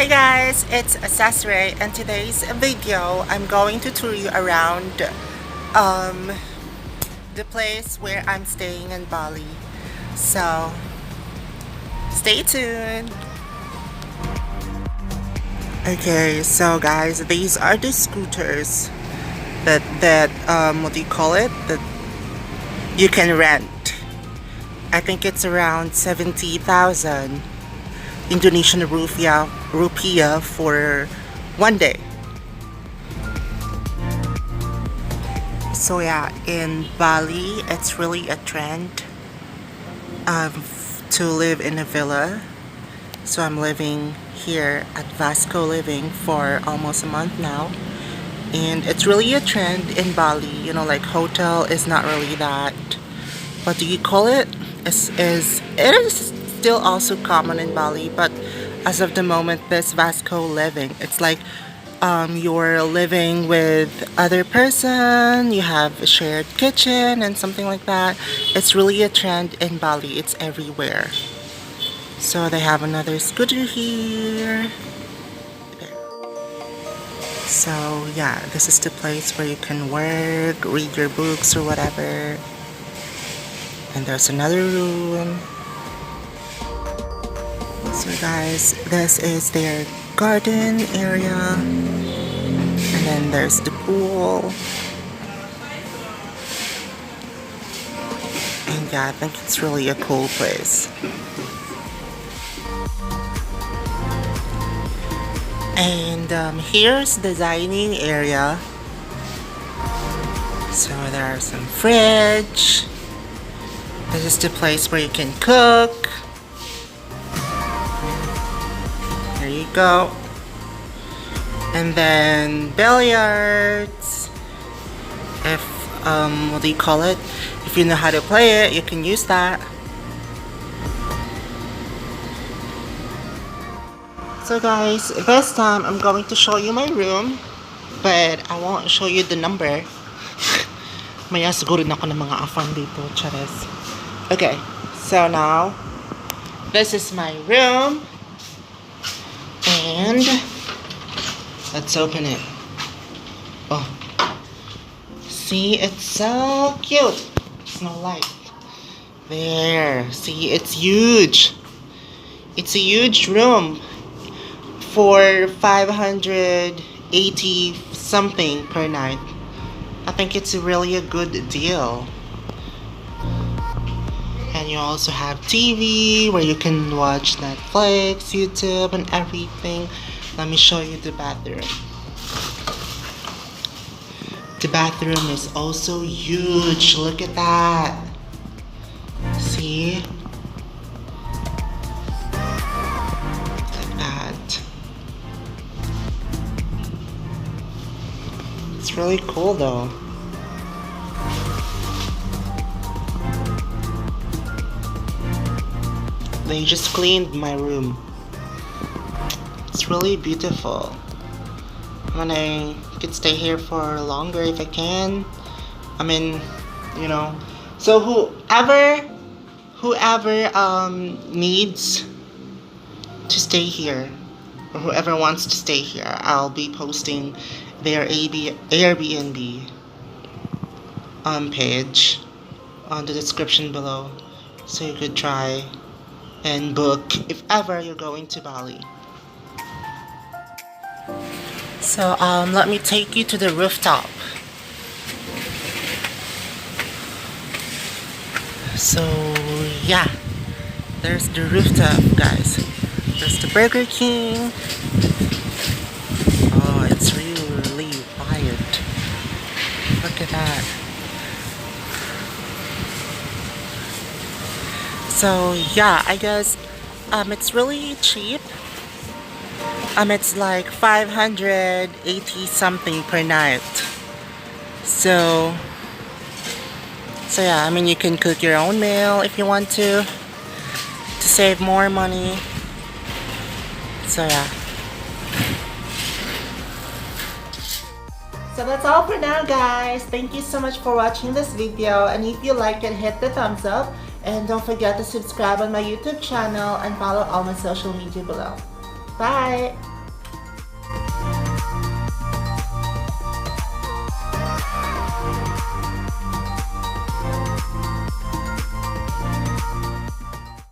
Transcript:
Hey guys, it's Sasre, and today's video I'm going to tour you around um, the place where I'm staying in Bali. So stay tuned. Okay, so guys, these are the scooters that what do you call it? That you can rent. I think it's around 70,000 Indonesian rupiah for one day. So yeah, in Bali, it's really a trend to live in a villa. So I'm living here at VAS Coliving for almost a month now. And it's really a trend in Bali, you know, like hotel is not really that, what do you call it? It is still also common in Bali, but as of the moment, this Vasco living, it's like you're living with other person, you have a shared kitchen and something like that. It's really a trend in Bali. It's everywhere. So they have another scooter here. There. So yeah, this is the place where you can work, read your books or whatever. And there's another room. So guys, this is their garden area. And then there's the pool. And yeah, I think it's really a cool place. And here's the dining area. So there's some fridge. This is the place where you can cook. There you go. And then billiards. If what do you call it? If you know how to play it, you can use that. So guys, this time I'm going to show you my room, but I won't show you the number. Maya siguro na ako ng mga afan dito, chares. Okay, so now this is my room, and let's open it. Oh, see, it's so cute. It's no light. There, see, it's huge. It's a huge room for 580 something per night. I think it's really a good deal. And you also have TV where you can watch Netflix, YouTube, and everything. Let me show you the bathroom. The bathroom is also huge. Look at that. See? Look at that. It's really cool though. They just cleaned my room. It's really beautiful. I could stay here for longer if I can. I mean, you know. So whoever needs to stay here, or whoever wants to stay here, I'll be posting their Airbnb page on the description below, so you could try and book if ever you're going to Bali. So let me take you to the rooftop. So yeah, there's the rooftop, guys. There's the Burger King. Oh, it's really quiet. Look at that. So yeah, I guess it's really cheap. It's like 580 something per night. So yeah, I mean, you can cook your own meal if you want to save more money. So yeah. So that's all for now, guys. Thank you so much for watching this video, and if you like it, hit the thumbs up. And don't forget to subscribe on my YouTube channel and follow all my social media below. Bye!